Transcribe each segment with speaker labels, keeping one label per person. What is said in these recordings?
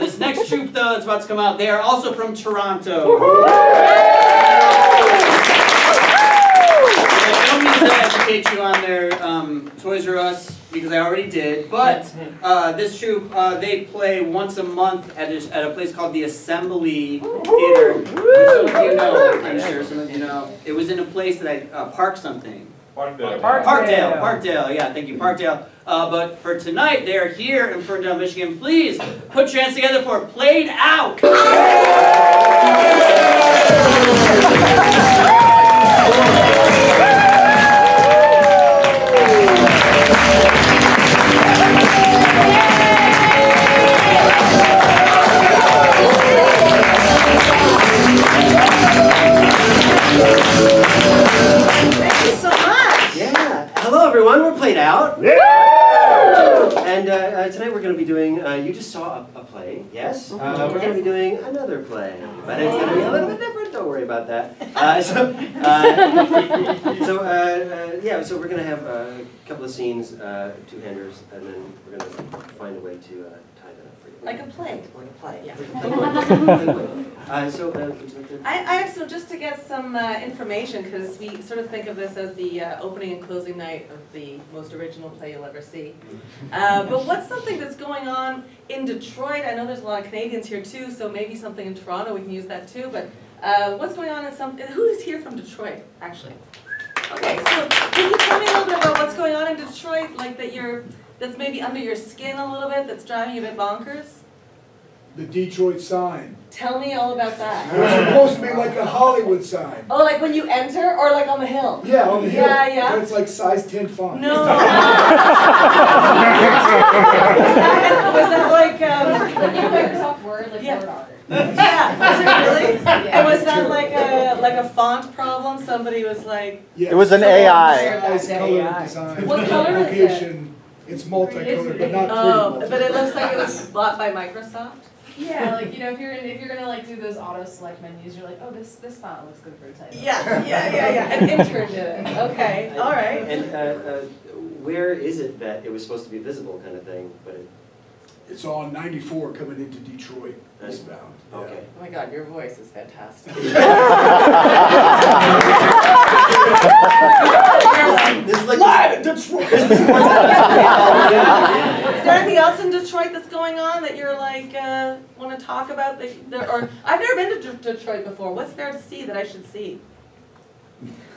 Speaker 1: This next troupe, though, that's about to come out, they are also from Toronto. I don't mean to educate you on their Toys R Us, because I already did, but this troupe, they play once a month at a place called the Assembly Theater. Some of you know, I'm sure some of you know. It was in a place that Park something. Parkdale, yeah, thank you, Parkdale. But for tonight, they're here in Ferndale, Michigan. Please put your hands together for Played Out!
Speaker 2: Thank you so much!
Speaker 3: Yeah. Hello, everyone. We're Played Out.
Speaker 4: Yeah!
Speaker 3: And tonight we're going to be doing, you just saw a play, yes? We're going to be doing another play, but it's going to be a little bit different, don't worry about that. So we're going to have a couple of scenes, two-handers, and then we're going to find a way to tie that up for you.
Speaker 2: Like a play. Like a play, yeah. I have just to get some information, because we sort of think of this as the opening and closing night of the most original play you'll ever see. But what's something that's going on in Detroit? I know there's a lot of Canadians here too, so maybe something in Toronto, we can use that too. But what's going on in who is here from Detroit, actually? Okay, so can you tell me a little bit about what's going on in Detroit, like that's maybe under your skin a little bit, that's driving you a bit bonkers?
Speaker 4: The Detroit sign.
Speaker 2: Tell me all about that.
Speaker 4: It's supposed to be like a Hollywood sign.
Speaker 2: Oh, like when you enter, or like on the hill?
Speaker 4: Yeah, on the hill.
Speaker 2: Yeah, yeah.
Speaker 4: But it's like size 10 font.
Speaker 2: No. was that like
Speaker 5: Microsoft Word, like
Speaker 2: yeah.
Speaker 5: Word art?
Speaker 2: Yeah. Was it really?
Speaker 5: Yeah.
Speaker 2: And was that like a font problem? Somebody was like.
Speaker 4: Yes.
Speaker 6: It was an AI.
Speaker 4: Size, color, design.
Speaker 2: What color is it?
Speaker 4: Location. It's multicolored, but not pretty.
Speaker 2: Oh, but it looks like it was bought by Microsoft.
Speaker 5: Yeah, like if you're gonna like do those auto select menus, you're like, oh, this font looks good for a title.
Speaker 2: Yeah. An intern did it. Okay, all right.
Speaker 3: And where is it that it was supposed to be visible, kind of thing? But
Speaker 4: It's on 94 coming into Detroit eastbound.
Speaker 3: Okay.
Speaker 2: Oh my God, your voice is fantastic.
Speaker 3: This is like
Speaker 4: Live in Detroit!
Speaker 2: Is there anything else in Detroit that's going on that you're like want to talk about? Or I've never been to Detroit before. What's there to see that I should see?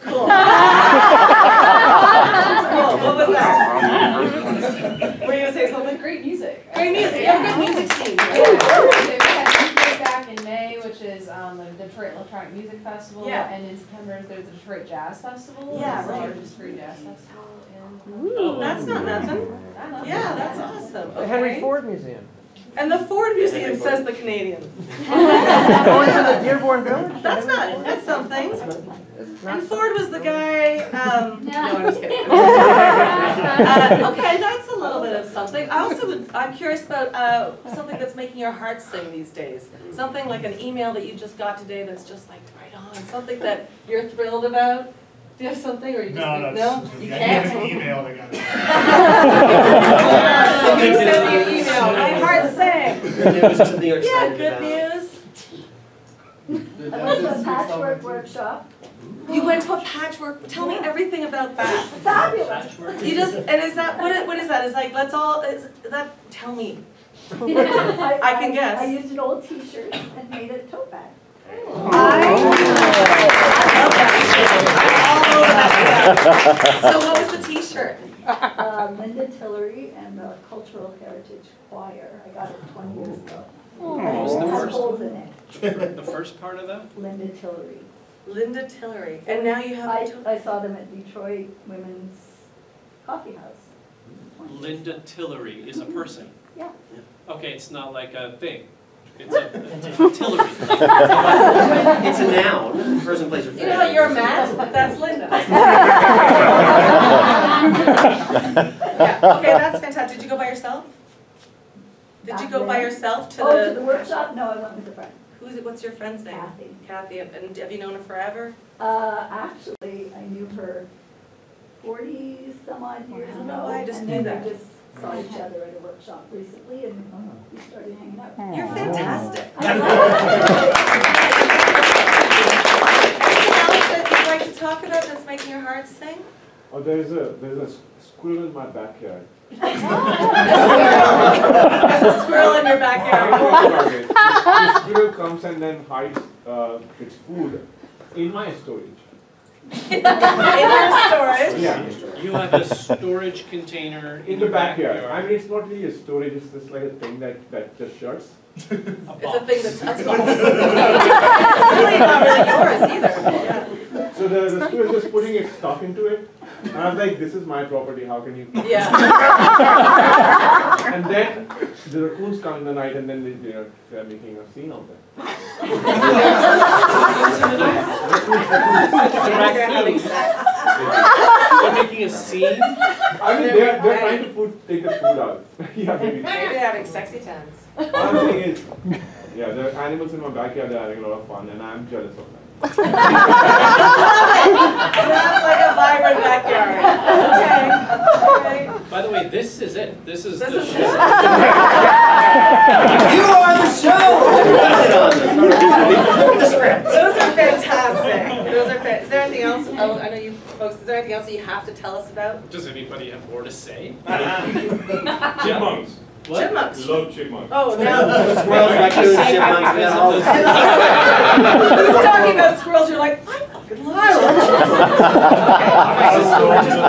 Speaker 2: Cool. Cool. What was that? Were you gonna say something?
Speaker 5: Great music.
Speaker 2: Great music. Yeah, good music scene.
Speaker 5: We had Detroit back in May, which is the Detroit Electronic Music Festival.
Speaker 2: Yeah.
Speaker 5: And in September there's the Detroit Jazz Festival.
Speaker 2: Yeah,
Speaker 5: It's the
Speaker 2: right.
Speaker 5: largest free jazz festival in.
Speaker 2: Ooh, that's not nothing. Yeah, that's awesome.
Speaker 6: The Henry
Speaker 2: Okay.
Speaker 6: Ford Museum.
Speaker 2: And the Ford Museum says the Canadian.
Speaker 6: Going to the Dearborn Village?
Speaker 2: That's something.
Speaker 6: It's not
Speaker 2: And Ford was the guy, no, I'm just kidding. Okay, that's a little bit of something. I'm curious about something that's making your heart sing these days. Something like an email that you just got today that's just like right on. Something that you're thrilled about. Do you have something, or you just no? You can't.
Speaker 4: An email they got.
Speaker 2: Somebody sent me an email. My heart sang.
Speaker 3: Good news or something you're
Speaker 2: Yeah,
Speaker 3: excited
Speaker 2: good
Speaker 3: about?
Speaker 2: news.
Speaker 7: I went to a patchwork workshop.
Speaker 2: You went to a patchwork. Tell me everything about that.
Speaker 7: Fabulous!
Speaker 2: You just, and is that, what is that? It's like, let's all, is that, tell me.
Speaker 7: I
Speaker 2: can guess.
Speaker 7: I used an old t-shirt and made a tote bag.
Speaker 2: I love that. So what was the t-shirt?
Speaker 7: Linda Tillery and the Cultural Heritage Choir. I got it 20 years ago.
Speaker 1: What was
Speaker 7: It
Speaker 1: the
Speaker 7: has
Speaker 1: first?
Speaker 7: holes in it.
Speaker 1: The first part of that?
Speaker 7: Linda Tillery.
Speaker 2: Linda Tillery. And now you have a tote.
Speaker 7: I saw them at Detroit Women's Coffee House.
Speaker 8: Linda Tillery is a person.
Speaker 7: Yeah.
Speaker 8: Okay, it's not like a thing. It's a Tillery.
Speaker 3: It's a noun. Person, place, or thing.
Speaker 2: You know how you're Matt? That's Linda. Yeah. Okay, that's fantastic. Did you go by yourself? Did you go by yourself to
Speaker 7: to the workshop? No, I went with a friend.
Speaker 2: Who's it? What's your friend's name?
Speaker 7: Kathy.
Speaker 2: Kathy. And have you known her forever?
Speaker 7: Actually, I knew her 40 some odd years
Speaker 2: I don't
Speaker 7: ago.
Speaker 2: know why I just
Speaker 7: and
Speaker 2: knew
Speaker 7: then
Speaker 2: that.
Speaker 7: we just saw each other at a workshop recently, and we started hanging out.
Speaker 2: You're fantastic.
Speaker 7: I love
Speaker 2: Anything else that you'd like to talk about that's making your heart sing?
Speaker 9: Oh, there's a squirrel in my backyard.
Speaker 2: There's a squirrel in your backyard.
Speaker 9: The squirrel comes and then hides its food in my storage.
Speaker 2: In your storage.
Speaker 9: Yeah,
Speaker 8: You have a storage container
Speaker 9: in the backyard. I mean, it's not really a storage, it's just like a thing that just shuts.
Speaker 2: It's a thing that's It's really not really yours either. Yeah.
Speaker 9: So the squirrel is just putting its stuff into it. And I was like, this is my property, how can you?
Speaker 2: Yeah.
Speaker 9: And then the raccoons come in the night and then they're making a scene of it.
Speaker 2: They're having sex.
Speaker 8: They're making a scene.
Speaker 9: I mean, they're trying to take the food out. Yeah, maybe.
Speaker 2: Maybe they're having sexy times.
Speaker 9: What I'm saying is, yeah, there are animals in my backyard that are having a lot of fun, and I'm jealous of that.
Speaker 2: That's like a vibrant backyard. Okay.
Speaker 8: By the way, this is it. This is the
Speaker 3: You are the show! The script.
Speaker 2: Those are fantastic. Those are Is there anything else? Oh, I know you folks. Is there anything else that you have to tell us about?
Speaker 8: Does anybody have more to say?
Speaker 9: Chipmunks.
Speaker 8: What?
Speaker 2: Chipmunks.
Speaker 9: Love chipmunks.
Speaker 2: Oh, now.
Speaker 3: Squirrels, raccoons, chipmunks, we got all the
Speaker 2: Who's talking about squirrels? You're like, I fucking love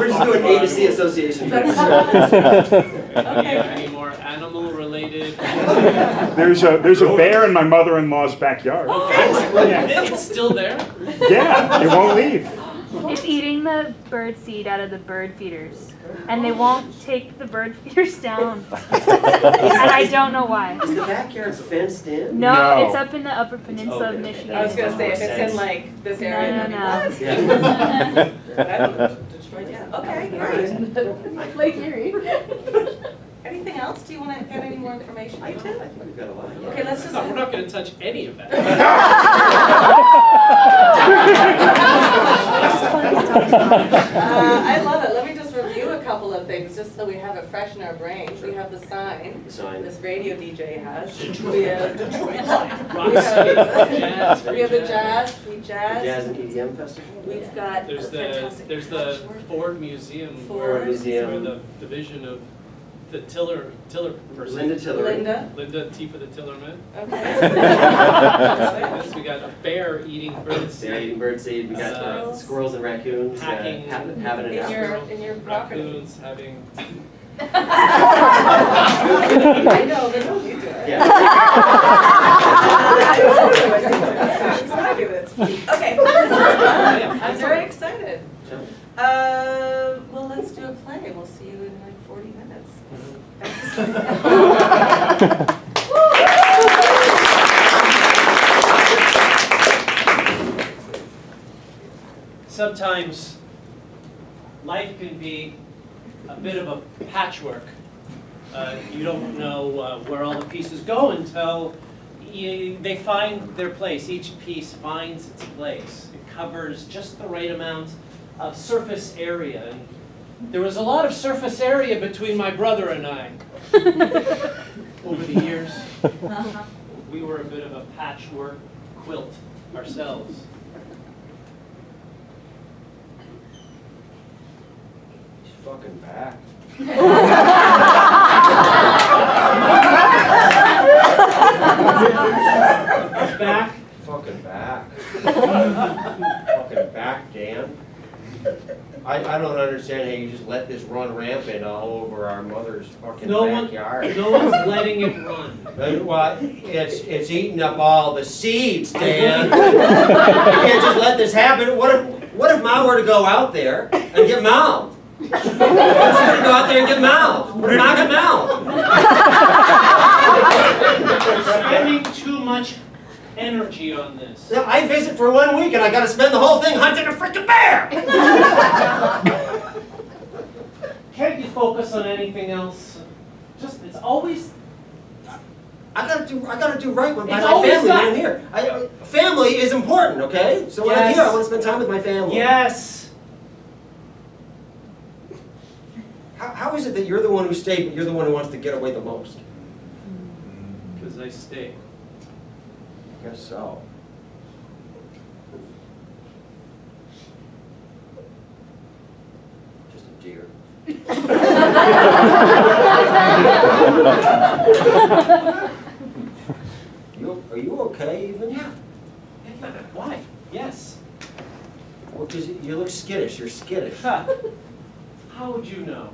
Speaker 3: We're just doing A to C association.
Speaker 2: Okay.
Speaker 8: Any more animal related?
Speaker 10: There's a bear in my mother-in-law's backyard.
Speaker 8: It's still there?
Speaker 10: Yeah, it won't leave.
Speaker 11: It's eating the bird seed out of the bird feeders. And they won't take the bird feeders down. And I don't know why.
Speaker 3: Is the backyard fenced in?
Speaker 11: No, it's up in the Upper Peninsula of Michigan.
Speaker 2: I was gonna say if it's in like this area.
Speaker 11: No.
Speaker 3: Yeah.
Speaker 2: Detroit, yeah. Okay, great.
Speaker 7: Lake Erie.
Speaker 2: Anything else? Do you want to get any more information?
Speaker 3: I think we've got a lot. Yeah.
Speaker 2: Okay, let's just.
Speaker 8: No, we're not going to touch any of that.
Speaker 2: I love it. Let me just review a couple of things, just so we have it fresh in our brains. We have the sign.
Speaker 3: The sign.
Speaker 2: This radio DJ has. We have
Speaker 8: Detroit
Speaker 2: we have the jazz, free jazz.
Speaker 3: Jazz and EDM festival.
Speaker 2: We've got
Speaker 8: There's
Speaker 2: a
Speaker 8: the
Speaker 2: fantastic
Speaker 8: Ford Museum.
Speaker 2: Ford
Speaker 8: where
Speaker 3: Museum.
Speaker 8: the division of the tiller person.
Speaker 3: Linda Tillery.
Speaker 8: Linda T for the Tillerman.
Speaker 2: Okay.
Speaker 8: Yes, we got a bear eating birds.
Speaker 3: They're eating birdseed. We got squirrels and raccoons
Speaker 8: Hacking
Speaker 3: having an
Speaker 2: In
Speaker 3: apple.
Speaker 2: your property.
Speaker 8: Raccoons having.
Speaker 2: I know, but don't you do it.
Speaker 3: Yeah.
Speaker 2: It's fabulous. Okay, I'm very excited. Well, let's do a play. We'll see you in like 40 minutes.
Speaker 8: Sometimes life can be a bit of a patchwork. You don't know where all the pieces go until they find their place. Each piece finds its place. It covers just the right amount of surface area. And there was a lot of surface area between my brother and I over the years. We were a bit of a patchwork quilt ourselves.
Speaker 3: He's fucking back.
Speaker 8: Back.
Speaker 3: Fucking back. Fucking back, Dan. I don't understand how you just let this run rampant all over our mother's fucking backyard.
Speaker 8: No one's letting it run.
Speaker 3: Well, it's eating up all the seeds, Dan. You can't just let this happen. What if Ma were to go out there and get mouthed? What if she were to go out there and get mouthed? What if Ma got mouthed?
Speaker 8: Spending too much energy on this.
Speaker 3: Now, I visit for 1 week and I gotta spend the whole thing hunting a freaking bear!
Speaker 8: Can't you focus on anything else? Just, it's always...
Speaker 3: I gotta do right by
Speaker 8: It's
Speaker 3: my
Speaker 8: always
Speaker 3: family
Speaker 8: that.
Speaker 3: when I'm here. Family is important, okay? So when I'm here, I want to spend time with my family.
Speaker 8: Yes!
Speaker 3: How How is it that you're the one who stayed, but you're the one who wants to get away the most?
Speaker 8: Because I stayed.
Speaker 3: I guess so. Just a deer. Are you okay even?
Speaker 8: Yeah. Why? Yes.
Speaker 3: Well, because you look skittish. You're skittish.
Speaker 8: How would you know?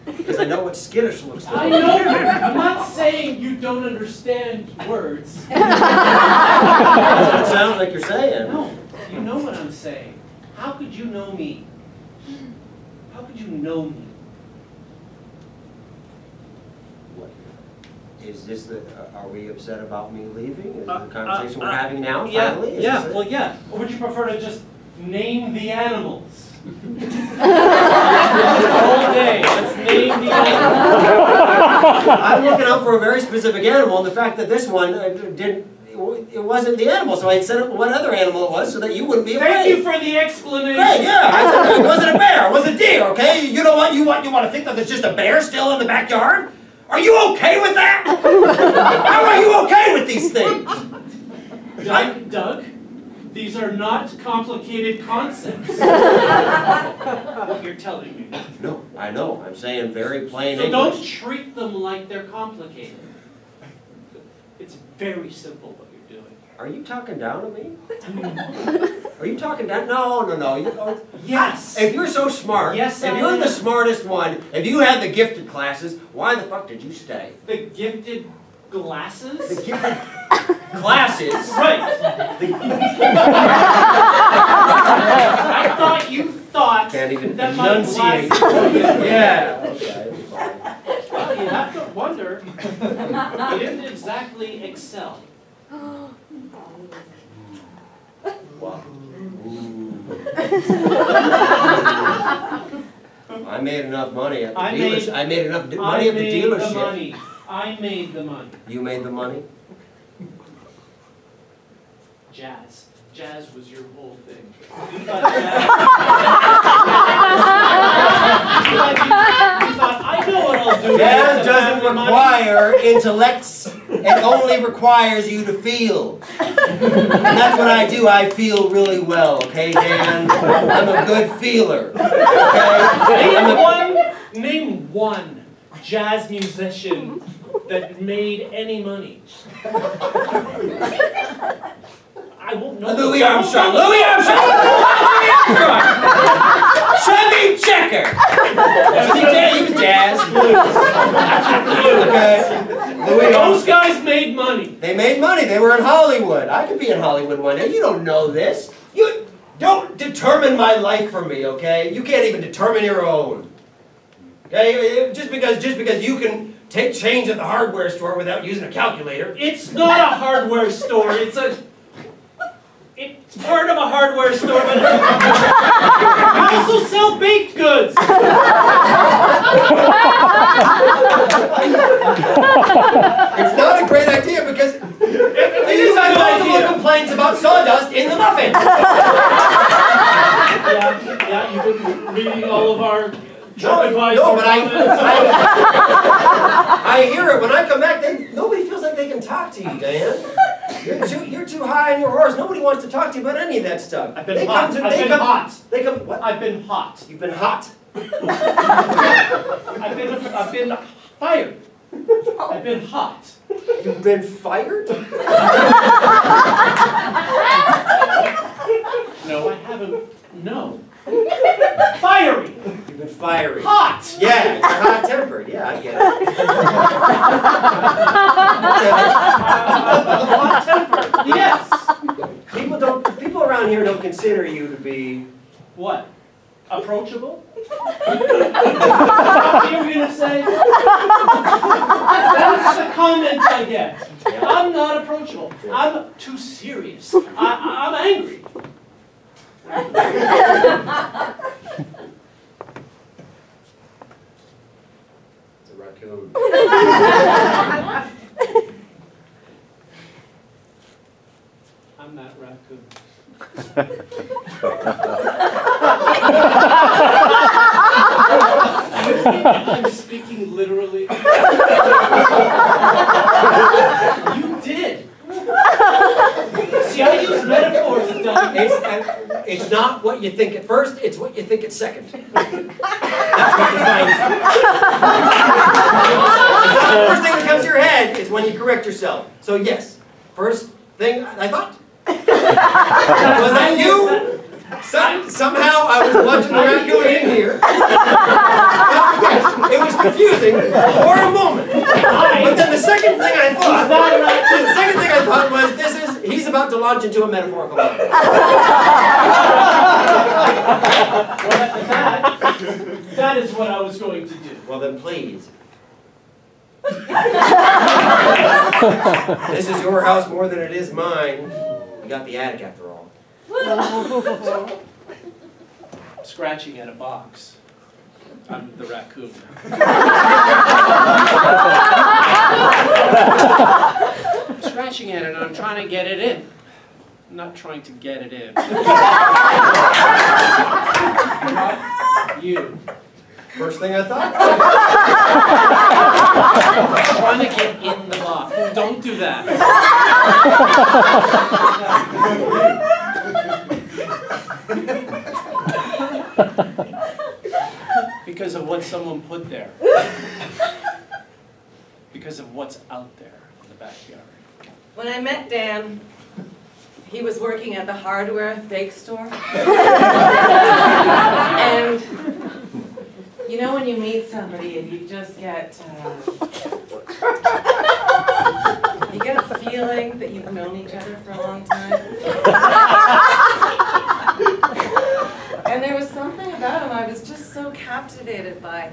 Speaker 3: Because I know what skittish looks like.
Speaker 8: I know. I'm not saying you don't understand words.
Speaker 3: That's what it sounds like you're saying.
Speaker 8: No, you know what I'm saying. How could you know me? How could you know me?
Speaker 3: What? Is this the? Are we upset about me leaving? Is the conversation we're having now?
Speaker 8: Yeah,
Speaker 3: Finally?
Speaker 8: yeah. Well, yeah. Or would you prefer to just name the animals? All day. Let's name the animals.
Speaker 3: I'm looking out for a very specific animal, and the fact that this one didn't. It wasn't the animal, so I said what other animal it was so that you wouldn't be afraid.
Speaker 8: Thank you for the explanation.
Speaker 3: Great, yeah. I said it wasn't a bear, it was a deer, okay? You know what? You want to think that there's just a bear still in the backyard? Are you okay with that? How are you okay with these things?
Speaker 8: Doug, these are not complicated concepts. What you're telling me.
Speaker 3: No, I know. I'm saying very plain
Speaker 8: So
Speaker 3: English.
Speaker 8: don't treat them like they're complicated. It's very simple what you're doing.
Speaker 3: Are you talking down to me? Are you talking down? No.
Speaker 8: Yes.
Speaker 3: If you're so smart,
Speaker 8: yes,
Speaker 3: if you're the smartest one, if you had the gifted classes, why the fuck did you stay?
Speaker 8: The gifted glasses?
Speaker 3: The gifted classes?
Speaker 8: Right. I thought you thought
Speaker 3: Can't even
Speaker 8: that my
Speaker 3: enunciate.
Speaker 8: glasses...
Speaker 3: Yeah. Okay. Fine.
Speaker 8: Well, you have to wonder. You didn't exactly excel.
Speaker 3: Wow. I made enough money at the dealership. I made enough money at the dealership.
Speaker 8: I made the money.
Speaker 3: You made the money?
Speaker 8: Jazz. Jazz was your whole thing. You thought I know what I'll do.
Speaker 3: Jazz doesn't require intellects. It only requires you to feel. And that's what I do. I feel really well, okay, Dan? I'm a good feeler. Okay?
Speaker 8: Name one jazz musician that made any money. I won't know.
Speaker 3: Louis Armstrong! Louis Armstrong! Louis Armstrong! Chevy Checker! He was jazz. Okay.
Speaker 8: Those guys made money.
Speaker 3: They made money. They were in Hollywood. I could be in Hollywood one day. You don't know this. You don't determine my life for me, okay? You can't even determine your own. Okay? Just because you can take change at the hardware store without using a calculator.
Speaker 8: It's not a hardware store. It's part of a hardware store, but I also sell baked goods.
Speaker 3: It's not a great idea because you have multiple complaints about sawdust in the muffin.
Speaker 8: Yeah, you've been reading all of our
Speaker 3: No, but I hear it when I come back. Nobody feels like they can talk to you, Dan. You're too high on your horse. Nobody wants to talk to you about any of that stuff.
Speaker 8: I've been hot.
Speaker 3: What?
Speaker 8: I've been hot.
Speaker 3: You've been hot.
Speaker 8: I've been fired. I've been hot.
Speaker 3: You've been fired?
Speaker 8: No, I haven't. No. Fiery.
Speaker 3: You've been fiery.
Speaker 8: Hot.
Speaker 3: Yeah, you're hot-tempered. Yeah, I get it.
Speaker 8: Hot-tempered. Yes.
Speaker 3: People around here don't consider you to be
Speaker 8: what? Approachable? What you were gonna say? That's the comment I get.
Speaker 3: Yeah.
Speaker 8: I'm not approachable. I'm too serious. I'm angry.
Speaker 3: It's a raccoon.
Speaker 8: I'm that raccoon. I'm speaking literally. You did. See, I use metaphors, Doug.
Speaker 3: It's not what you think at first, it's what you think at second. That's what defines you. It's not the first thing that comes to your head, it's when you correct yourself. So yes, first thing I thought. Was that you? Somehow I was watching the raccoon in here. Yes, it was confusing for a moment. But then the second thing I thought was he's about to launch into a metaphorical line.
Speaker 8: Well, that is what I was going to do.
Speaker 3: Well then please. This is your house more than it is mine. You got the attic after all.
Speaker 8: Scratching at a box. I'm the raccoon. I'm scratching at it and I'm trying to get it in. I'm not trying to get it in. You.
Speaker 3: First thing I thought.
Speaker 8: I'm trying to get in the box. Don't do that. Because of what someone put there. Because of what's out there in the backyard.
Speaker 2: When I met Dan, he was working at the hardware bake store. And you know when you meet somebody and you just get, you get a feeling that you've known each other for a long time? And there was something about him I was just so captivated by.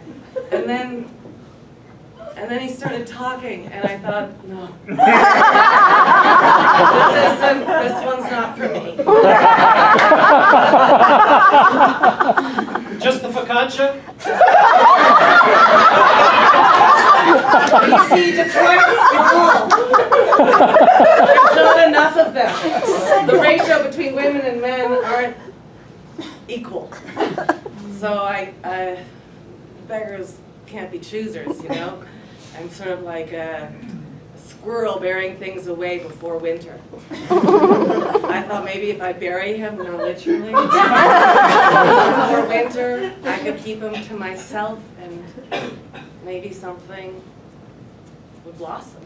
Speaker 2: And then he started talking, and I thought, no. This one's not for me.
Speaker 8: Just the focaccia?
Speaker 2: You see, Detroit's small. There's not enough of them. The ratio between women and men aren't equal. So beggars can't be choosers, you know? I'm sort of like a squirrel bearing things away before winter. I thought maybe if I bury him, no, literally, before winter, I could keep him to myself and maybe something would blossom.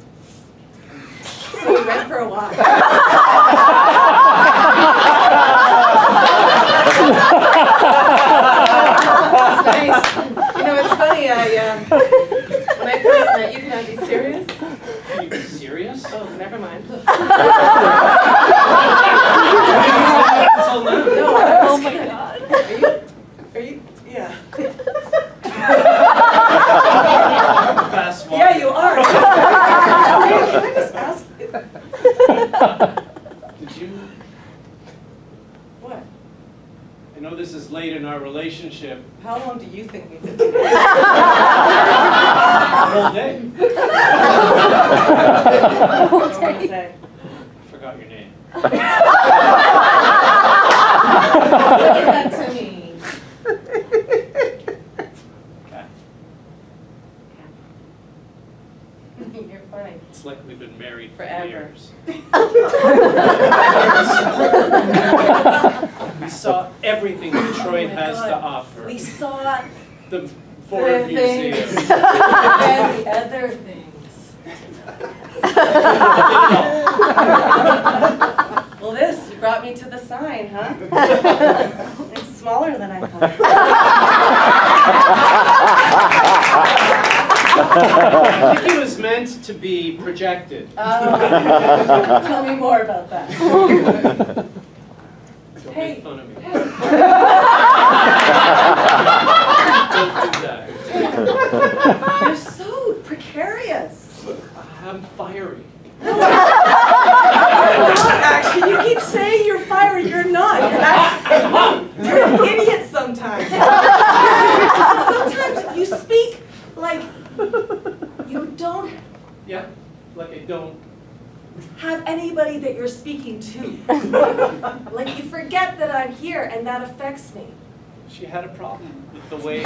Speaker 2: So we went for a walk. It's nice. You know, it's funny, when I first met you, can I be serious?
Speaker 8: Are you serious?
Speaker 2: Oh, never mind.
Speaker 8: Until now.
Speaker 2: No,
Speaker 11: Oh my god.
Speaker 2: Are you? Yeah.
Speaker 8: Fast walk.
Speaker 2: Yeah, you are. Can I just ask?
Speaker 8: Did you?
Speaker 2: What?
Speaker 8: I know this is late in our relationship.
Speaker 2: How long do you think we did?
Speaker 8: The whole day.
Speaker 2: What do you say?
Speaker 8: I forgot your name.
Speaker 2: Give that to me. You're funny.
Speaker 8: It's like we've been married for
Speaker 2: Forever.
Speaker 8: years. We saw everything Detroit has to offer.
Speaker 2: We saw
Speaker 8: The Ford
Speaker 2: the
Speaker 8: Museum.
Speaker 2: things and the other things. Well, this, you brought me to the sign, huh? It's smaller than I thought.
Speaker 8: I think it was meant to be projected.
Speaker 2: Tell me more about that.
Speaker 8: Don't
Speaker 2: Hey.
Speaker 8: make fun of me.
Speaker 2: Hey.
Speaker 8: Don't do that.
Speaker 2: You're so precarious.
Speaker 8: I'm fiery.
Speaker 2: Actually, you keep saying you're fiery. You're not. You're an idiot sometimes. Sometimes you speak like you don't
Speaker 8: Yeah, like I don't.
Speaker 2: have anybody that you're speaking to. Like you forget that I'm here, and that affects me.
Speaker 8: She had a problem with the way.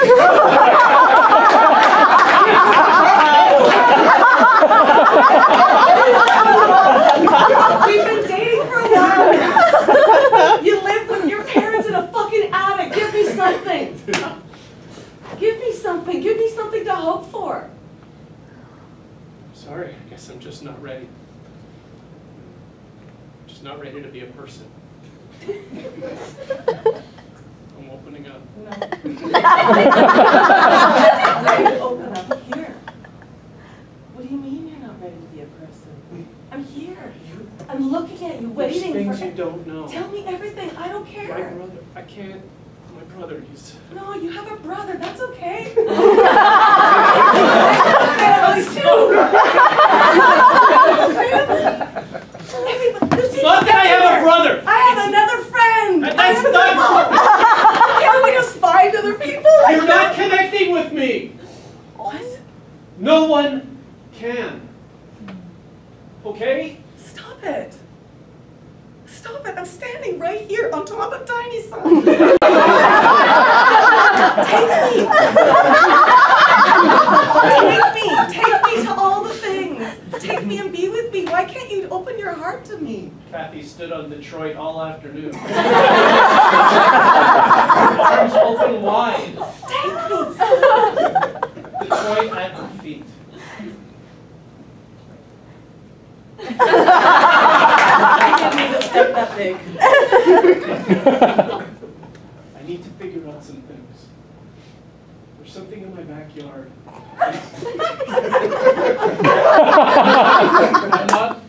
Speaker 8: sorry, I guess I'm just not ready. Just not ready to be a person. I'm opening up.
Speaker 2: No. Open up here. What do you mean you're not ready to be a person? I'm here. I'm looking at you, waiting
Speaker 8: There's
Speaker 2: for.
Speaker 8: things you don't know.
Speaker 2: Tell me everything. I don't
Speaker 8: My
Speaker 2: care.
Speaker 8: brother, I can't. My brother, he's.
Speaker 2: No, you have a brother. That's okay. Families too.
Speaker 8: Not that I have a brother.
Speaker 2: I have another friend.
Speaker 8: That's not.
Speaker 2: Can't we just find other people?
Speaker 8: You're not connecting with me.
Speaker 2: What?
Speaker 8: No one can. Okay?
Speaker 2: Stop it. Stop it. I'm standing right here on top of Tiny Son. Take me to all the things. Take me and be with me. Why can't you open your heart to me?
Speaker 8: Kathy stood on Detroit all afternoon. Arms open wide.
Speaker 2: Take me.
Speaker 8: Detroit at her feet.
Speaker 2: I didn't need to step that big.
Speaker 8: I need to figure out some things. There's something in my backyard. I'm not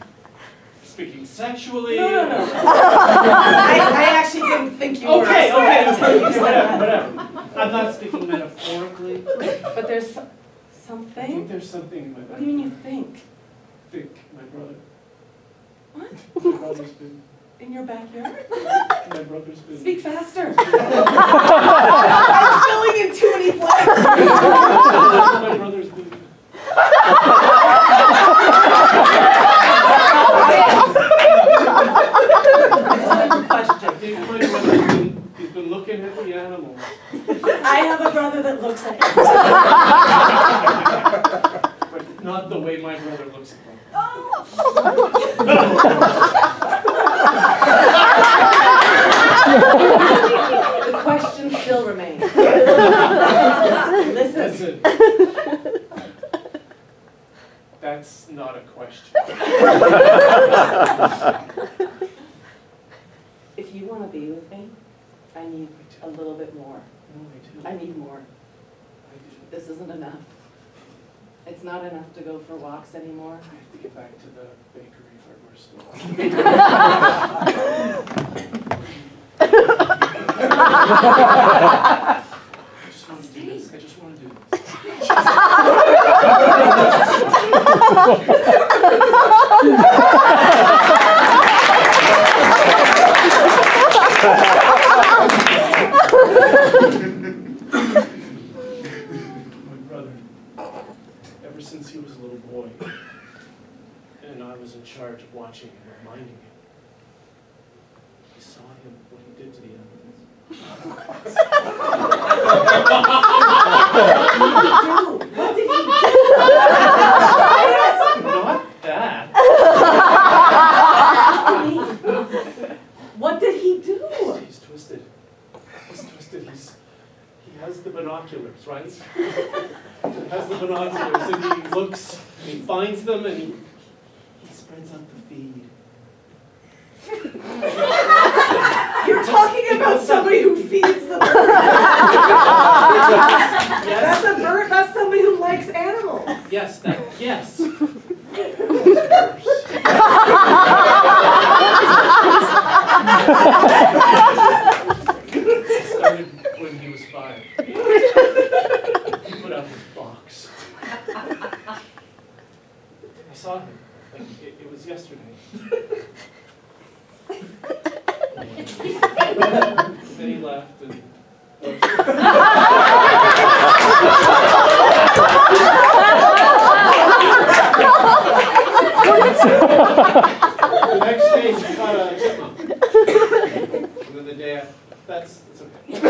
Speaker 8: speaking sexually.
Speaker 2: No. I actually didn't think you were.
Speaker 8: Okay,
Speaker 2: until you said that.
Speaker 8: whatever. I'm not speaking metaphorically.
Speaker 2: But there's
Speaker 8: I think
Speaker 2: something.
Speaker 8: there's something in my
Speaker 2: What do you mean
Speaker 8: backyard.
Speaker 2: you think?
Speaker 8: Think, my brother.
Speaker 2: What?
Speaker 8: My brother's been.
Speaker 2: In your backyard?
Speaker 8: My brother's been.
Speaker 2: Speak faster. I'm filling in too many blanks.
Speaker 8: My brother's been.
Speaker 2: Question.
Speaker 8: He's been looking at the animals.
Speaker 2: I have a brother that looks at
Speaker 8: But not the way my brother looks at them.
Speaker 2: The question still remains. Listen.
Speaker 8: That's not a question.
Speaker 2: If you want to be with me, I need a little bit more.
Speaker 8: No, I do.
Speaker 2: I need more.
Speaker 8: I do.
Speaker 2: This isn't enough. It's not enough to go for walks anymore.
Speaker 8: I have to get back to the bakery hardware store. I just want to do this. I just want to do this. My brother, ever since he was a little boy, and I was in charge of watching him and reminding him, I saw him, what he did to the animals.
Speaker 2: What did he do?
Speaker 8: Not that.
Speaker 2: What did he do?
Speaker 8: He's twisted. He's twisted. He has the binoculars, right? He has the binoculars, and he looks, and he finds them, and he spreads out the feed.
Speaker 2: You're talking about somebody who feeds the bird.
Speaker 8: Yes.
Speaker 2: That's a bird. That's somebody who likes animals.
Speaker 8: Yes, that, yes. It started when he was 5. He put out his box. I saw him. Like, it was yesterday. Then he left and. The next day he caught a chipmunk. And then the day after, that's okay. The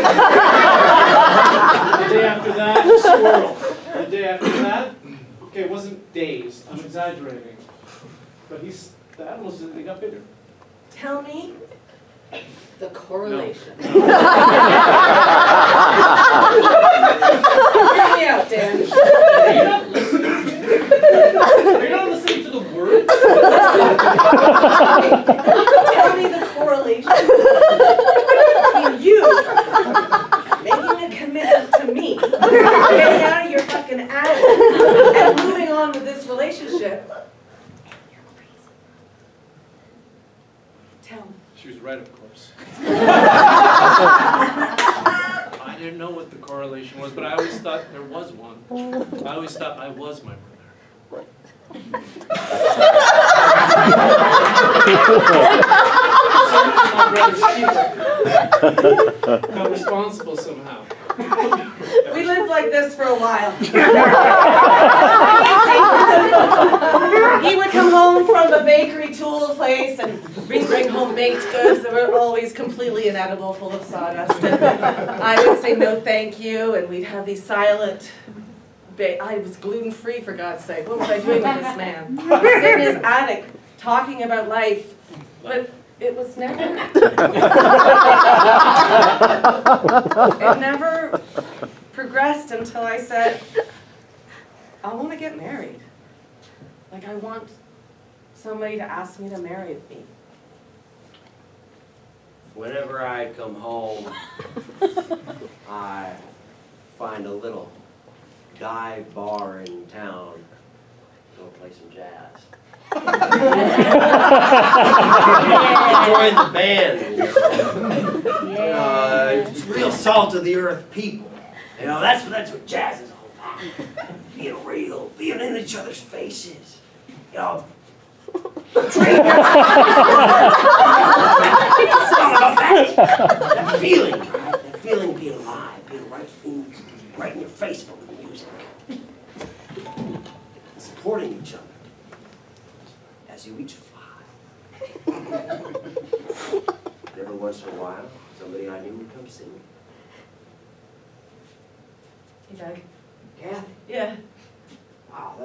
Speaker 8: day after that, a squirrel. The day after that, okay, it wasn't days, I'm exaggerating. But the animals, they got bigger.
Speaker 2: Tell me the correlation.
Speaker 8: No.
Speaker 2: Hear me out, Dan.
Speaker 8: Are you not listening? Are you not
Speaker 2: Tell me.
Speaker 12: She was right, of course. I didn't know what the correlation was, but I always thought there was one. I always thought I was my brother. My brother's keeper. I'm responsible somehow.
Speaker 2: We lived like this for a while. He would come home from the bakery tool place and bring home baked goods that were always completely inedible, full of sawdust. And I would say no thank you, and we'd have these silent... I was gluten-free, for God's sake. What was I doing with this man? He was sitting in his attic talking about life, but it was never... It never progressed until I said, I want to get married. Like, I want somebody to ask me to marry me.
Speaker 3: Whenever I come home, I find a little dive bar in town, go play some jazz. Join the band. It's real salt of the earth people. You know, that's what jazz is all about. Being real, being in each other's faces. You know. It's all about that feeling, right? That feeling of being alive, being right in your face with the music. Supporting each other as you each fly. Every once in a while, somebody I knew would come see me.
Speaker 2: Hey, Doug.
Speaker 3: Kathy.
Speaker 2: Yeah.
Speaker 3: Wow,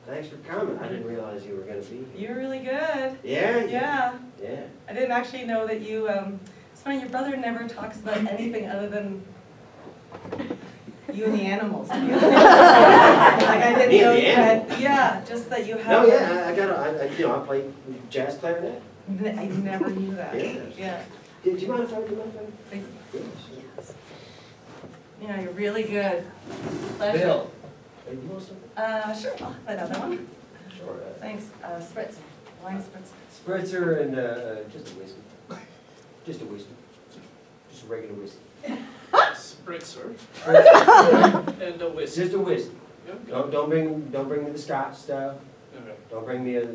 Speaker 3: thanks for coming. I didn't realize you were going to be here.
Speaker 2: You were really good.
Speaker 3: Yeah?
Speaker 2: Yeah.
Speaker 3: Yeah.
Speaker 2: I didn't actually know that you, it's funny, your brother never talks about anything other than you and the animals. Like, I didn't know you had, yeah, just that you had.
Speaker 3: No, yeah, I I play jazz clarinet.
Speaker 2: I never knew that.
Speaker 3: Yeah.
Speaker 2: Yeah.
Speaker 3: Do you mind if I?
Speaker 2: Please.
Speaker 3: Yes.
Speaker 2: Yeah, you're really good. Pleasure.
Speaker 3: Bill. Are you want something?
Speaker 2: Sure, I'll have another one.
Speaker 3: Sure.
Speaker 2: Thanks. Spritzer. Wine spritzer.
Speaker 3: Spritzer and just a whiskey. Just a whiskey. Just a regular whiskey.
Speaker 12: Spritzer. And a whiskey.
Speaker 3: Just a whiskey.
Speaker 12: Okay.
Speaker 3: Don't bring me the Scotch stuff.
Speaker 12: Okay.
Speaker 3: Don't bring me a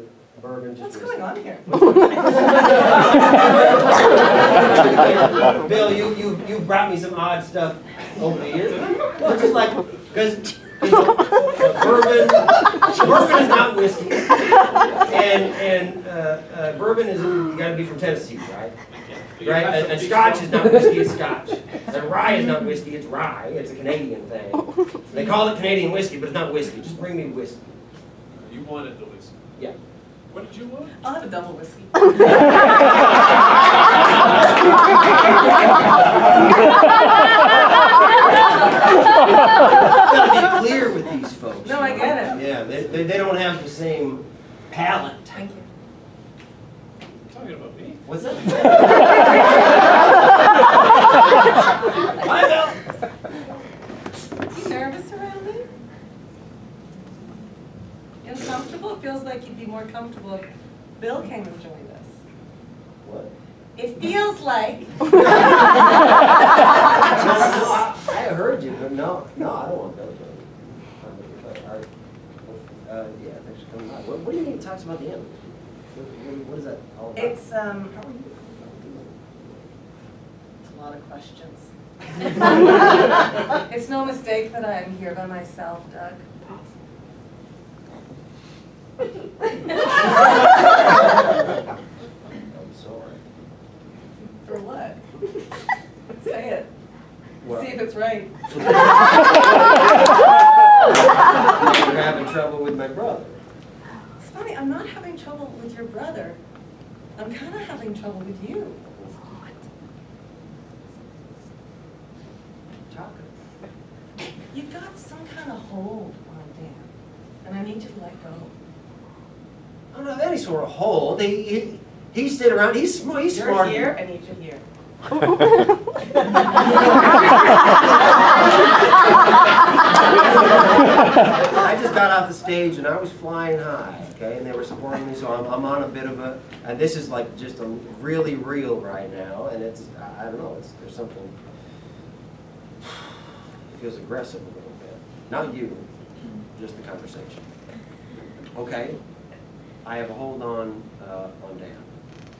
Speaker 3: bourbon. Just
Speaker 2: What's
Speaker 3: whiskey.
Speaker 2: going on here?
Speaker 3: Bill, you brought me some odd stuff over the years. Well, just like because bourbon is not whiskey, and bourbon is you got to be from Tennessee, right? Right, and Scotch is not whiskey, it's Scotch. And rye is not whiskey, it's rye. It's a Canadian thing. They call it Canadian whiskey, but it's not whiskey. Just bring me whiskey.
Speaker 12: You wanted the whiskey.
Speaker 3: Yeah.
Speaker 12: What did you want?
Speaker 2: I'll have a double whiskey.
Speaker 3: Gotta be clear with these folks.
Speaker 2: No, I get it.
Speaker 3: Yeah, they don't have the same palate.
Speaker 2: Thank you.
Speaker 12: Talking about me?
Speaker 3: What's that?
Speaker 2: Hi, Bill. You nervous around me? You uncomfortable? It feels like you'd be more comfortable if Bill came and joined us.
Speaker 3: What?
Speaker 2: It feels like.
Speaker 3: I heard you, but no, I don't want those. Yeah, thanks for coming by. What do you mean it talks about the animals? What is that all about?
Speaker 2: It's It's a lot of questions. It's no mistake that I'm here by myself, Doug.
Speaker 3: I'm sorry.
Speaker 2: For what? Say it.
Speaker 3: Well.
Speaker 2: See if it's right.
Speaker 3: You're having trouble with my brother.
Speaker 2: It's funny, I'm not having trouble with your brother. I'm kind of having trouble with you. You've got some kind of hold on Dan, and I need you to let go.
Speaker 3: I don't have any sort of hold. He stayed around. He's smart. He's
Speaker 2: You're
Speaker 3: smart.
Speaker 2: here, I need you here.
Speaker 3: I just got off the stage and I was flying high, okay, and they were supporting me, so I'm on a bit of a, and this is like just a really real right now, and it's, I don't know, there's something, it feels aggressive a little bit. Not you, just the conversation. Okay, I have a hold on Dan.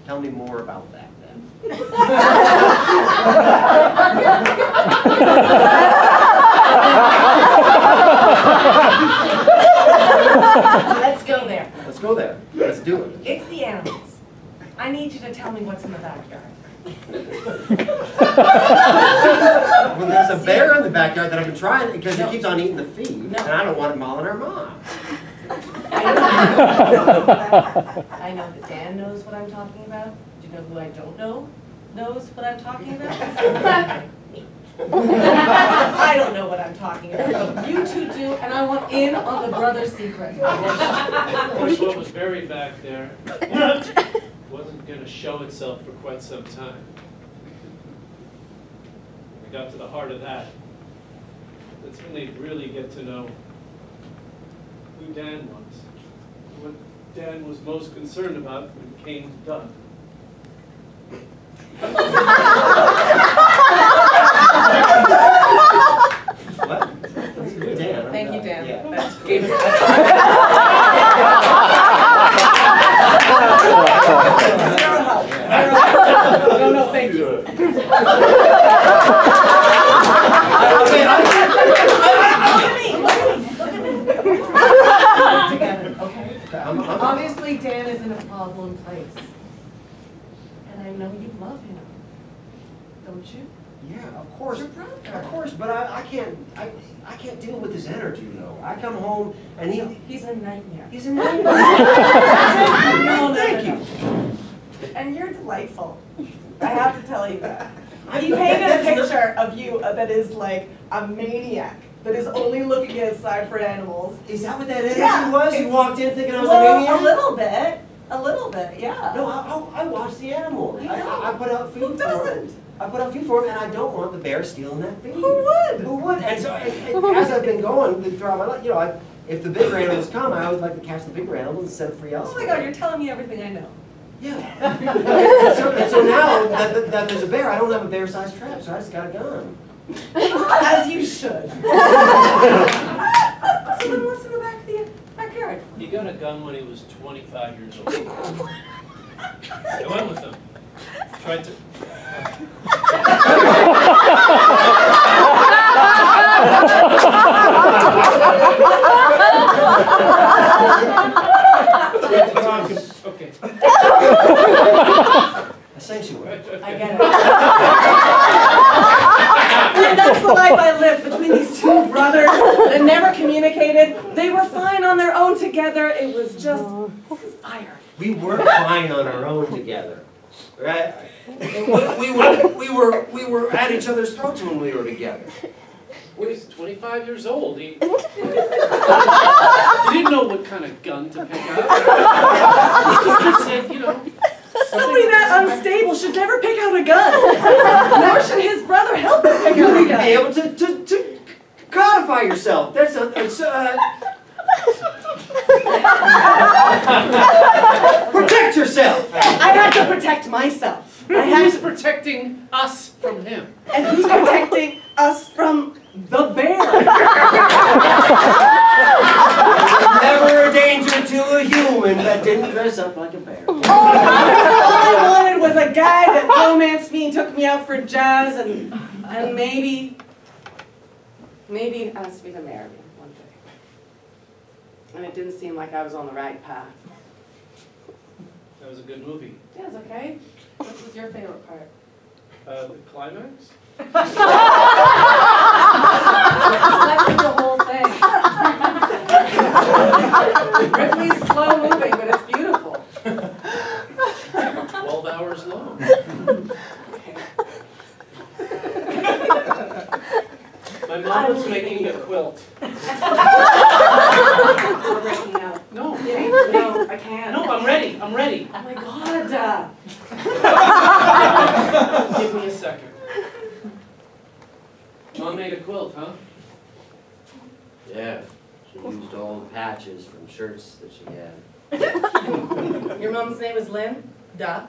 Speaker 3: Tell me more about that then.
Speaker 2: Let's go there.
Speaker 3: Let's go there. Let's do it.
Speaker 2: It's the animals. I need you to tell me what's in the backyard.
Speaker 3: Well, there's a bear in the backyard that I've been trying because he keeps on eating the feed,
Speaker 2: No.
Speaker 3: and I don't want it mauling our mom.
Speaker 2: I know that Dan knows what I'm talking about. Do you know who I don't know knows what I'm talking about? I don't know what I'm talking about, but you two do, and I want in on the brother secret.
Speaker 12: Of course, what was buried back there wasn't going to show itself for quite some time. We got to the heart of that. That's when they really get to know who Dan was, what Dan was most concerned about when it came to Doug.
Speaker 3: What? Dan.
Speaker 2: Thank you, Dan.
Speaker 3: Yeah.
Speaker 2: That gave us No, thank you. Together, okay? Obviously, Dan is in a problem place. And I know you love him. Don't you?
Speaker 3: Yeah, of course.
Speaker 2: Your brother.
Speaker 3: Of course, but I can't deal with his energy though. I come home and
Speaker 2: He's a nightmare.
Speaker 3: he's a nightmare. Thank you.
Speaker 2: And you're delightful. I have to tell you that. He
Speaker 3: I'm-
Speaker 2: painted a
Speaker 3: that's not-
Speaker 2: picture of you that is like a maniac, that is only looking outside for animals.
Speaker 3: Is that what that energy
Speaker 2: Yeah,
Speaker 3: was? You
Speaker 2: it's-
Speaker 3: walked in thinking I was a
Speaker 2: Well,
Speaker 3: maniac?
Speaker 2: a little bit, yeah.
Speaker 3: No, I watch the animals.
Speaker 2: I know.
Speaker 3: I put out feed
Speaker 2: Who
Speaker 3: for them.
Speaker 2: doesn't?
Speaker 3: I put out feed for them, and I don't want the bear stealing that feed.
Speaker 2: Who would?
Speaker 3: Who would? And so, as I've been going throughout my life, you know, if the bigger animals come, I always like to catch the bigger animals and set them free
Speaker 2: Oh
Speaker 3: elsewhere.
Speaker 2: my God, you're telling me everything I know.
Speaker 3: Yeah. and so now that there's a bear, I don't have a bear-sized trap, so I just got a gun.
Speaker 2: As you should. So then what's in the back of the backyard?
Speaker 12: He got a gun when he was 25 years old. I went with him. Tried to. Okay.
Speaker 3: A sanctuary.
Speaker 2: I get it. And that's the life I lived between these two brothers that never communicated. They were fine on their own together. It was just fire.
Speaker 3: We were fine on our own together, right? We were at each other's throats when we were together.
Speaker 12: He was 25 years old. He didn't know what kind of gun to pick up. He said, you know.
Speaker 2: Somebody that unstable should never pick out a gun. Nor should his brother help him pick
Speaker 3: You
Speaker 2: out a
Speaker 3: need to
Speaker 2: gun.
Speaker 3: be able to codify yourself. That's protect yourself.
Speaker 2: I had to protect myself.
Speaker 12: Who's protecting us from him?
Speaker 2: And who's protecting us from the bear?
Speaker 3: Never a danger to a human that didn't dress up like a bear.
Speaker 2: All I wanted was a guy that romanced me and took me out for jazz and maybe asked me to marry him one day. And it didn't seem like I was on the right path.
Speaker 12: That was a good movie.
Speaker 2: Yeah, it's okay. What was your favorite part?
Speaker 12: The climax?
Speaker 2: Slept through the whole thing. Ripley's slow moving, but it's beautiful.
Speaker 12: 12 hours long. My mom was making a quilt.
Speaker 2: We're breaking out.
Speaker 12: No.
Speaker 2: No, I can't.
Speaker 12: No, I'm ready. I'm ready.
Speaker 2: Oh my God.
Speaker 12: Give me a second. Mom made a quilt, huh? Yeah.
Speaker 3: She used old patches from shirts that she had.
Speaker 2: Your mom's name is Lynn? Duh.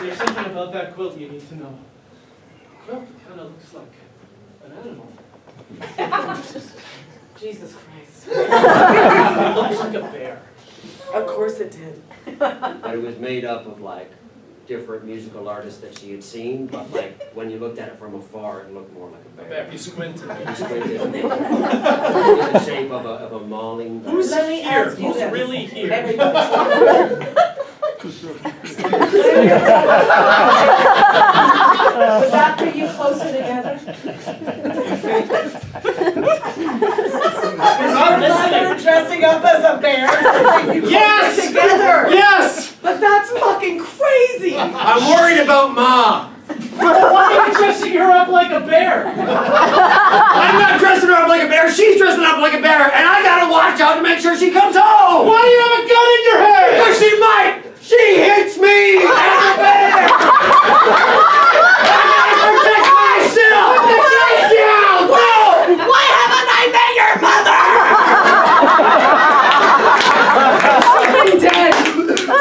Speaker 12: There's something about that quilt you need to know. The quilt kind of looks like an animal.
Speaker 2: Jesus Christ.
Speaker 12: It looks like a bear.
Speaker 2: Of course it did.
Speaker 3: But it was made up of like different musical artists that she had seen, but like when you looked at it from afar, it looked more like a bear.
Speaker 12: If you squinted.
Speaker 3: You squinted. In the shape of a mauling bear.
Speaker 12: Who's
Speaker 2: Let me
Speaker 12: here?
Speaker 2: ask you
Speaker 12: Who's
Speaker 2: this.
Speaker 12: really here?
Speaker 2: Everybody. Would that bring you closer together? Is your mother dressing up as a bear to bring you closer together?
Speaker 12: Yes!
Speaker 2: But that's fucking crazy!
Speaker 3: I'm worried about Ma!
Speaker 12: Why are you dressing her up like a bear?
Speaker 3: I'm not dressing her up like a bear, she's dressing up like a bear, and I gotta watch out to make sure she comes home!
Speaker 12: Why do you have a gun in your head?
Speaker 3: Because she might! She hits me as a bear! I gotta protect myself! Get down! No!
Speaker 2: Why haven't I met your mother? She's been dead.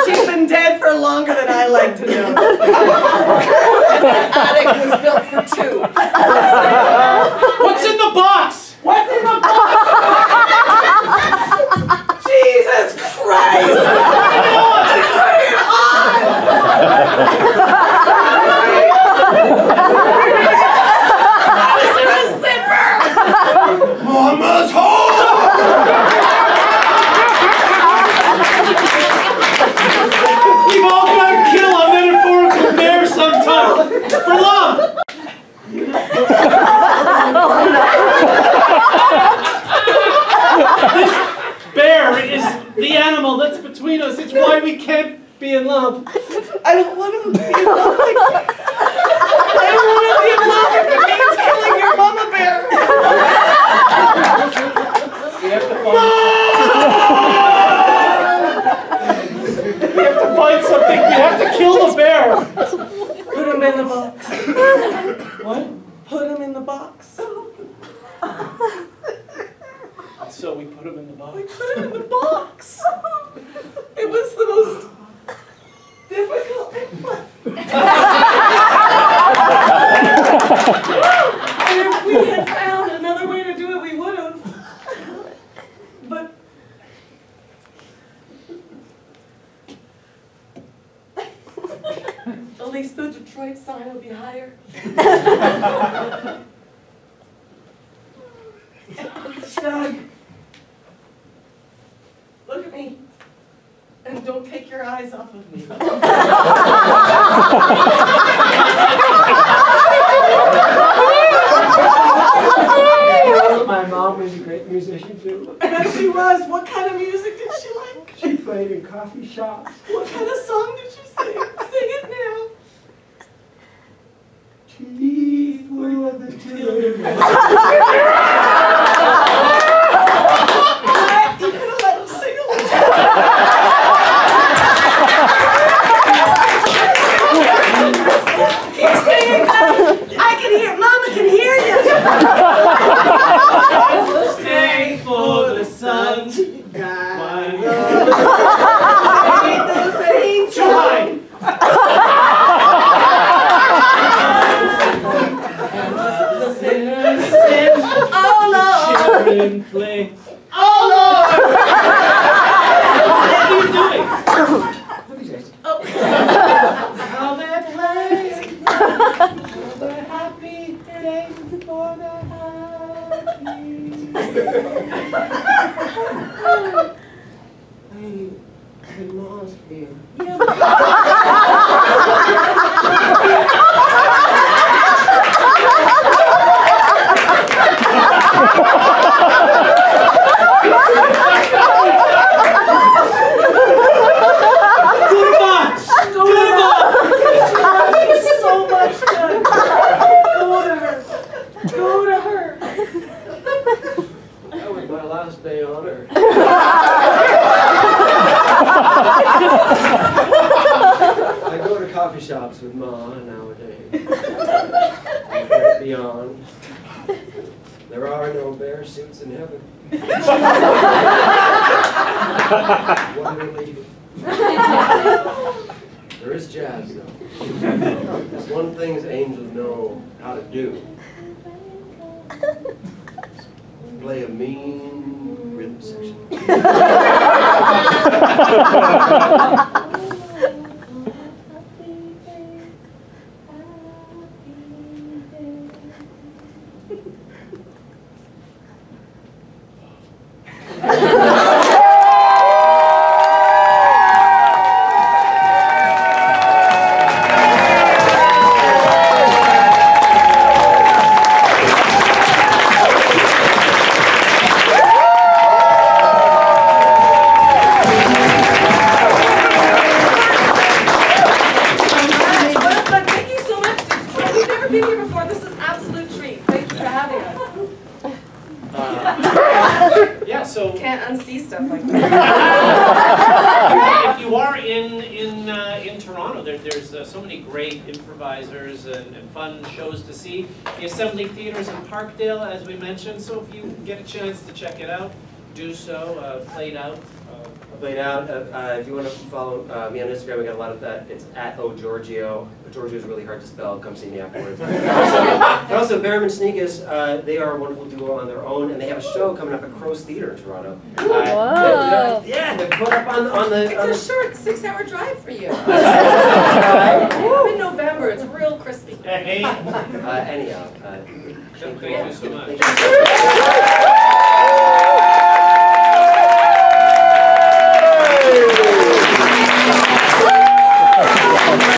Speaker 2: She's been dead for longer than I like to know. That attic was built for two.
Speaker 12: What's in the box?
Speaker 2: What's in the box? Jesus Christ! Is there a zipper?
Speaker 3: Mama's home!
Speaker 12: We've all got to kill a metaphorical bear sometime. For love! This bear is the animal that's between us. It's why we can't be in love.
Speaker 2: I don't want to be in love like this. I don't want to be in love if it means killing your mama bear.
Speaker 12: We have to find something. We have to kill the bear.
Speaker 2: Put him in the box.
Speaker 12: What?
Speaker 2: Put him in the box.
Speaker 12: So we put him in the box.
Speaker 2: We put him in the box. It was the most difficult. And if we had found another way to do it, we would have. But at least the Detroit sign will be higher. Doug, look at me. And don't take your eyes off of me.
Speaker 3: My mom was a great musician too.
Speaker 2: Yes, she was. What kind of music did she like?
Speaker 3: She played in coffee shops.
Speaker 2: What kind of song did she sing? Sing it now.
Speaker 3: Tea for the children.
Speaker 2: You could have let him sing along. Keep singing, Doug. I can hear. Mama can hear you.
Speaker 12: Stay for the sun. Too high.
Speaker 2: Oh Lord.
Speaker 12: Children play.
Speaker 2: Oh Lord.
Speaker 12: What are you doing?
Speaker 2: How they play.
Speaker 12: The happy days for the happy.
Speaker 3: Hey, Ma's here.
Speaker 2: So much fun. Go to her. Go to her.
Speaker 3: That was my last day on Earth. I go to coffee shops with Ma nowadays. And beyond. There are no bear One relief. There is jazz, though. There's one thing angels know how to do. Play a mean rhythm section.
Speaker 8: Yeah, so
Speaker 2: Can't unsee stuff like that.
Speaker 8: if you are in Toronto, there's so many great improvisers and fun shows to see. The Assembly Theater's in Parkdale, as we mentioned, so if you get a chance to check it out, do so. Played out.
Speaker 3: Played out. If you want to follow me on Instagram, we got a lot of that. It's @ogiorgio. Giorgio is really hard to spell. Come see me afterwards. Also, Berriman Sneakus, they are a wonderful duo on their own, and they have a show coming up at Crow's Theater in Toronto.
Speaker 11: Whoa.
Speaker 3: Yeah, they're put up on the.
Speaker 2: It's a short 6-hour drive for you. In November, it's real crispy.
Speaker 3: Anyhow.
Speaker 8: Thank you so much.
Speaker 3: Thank you.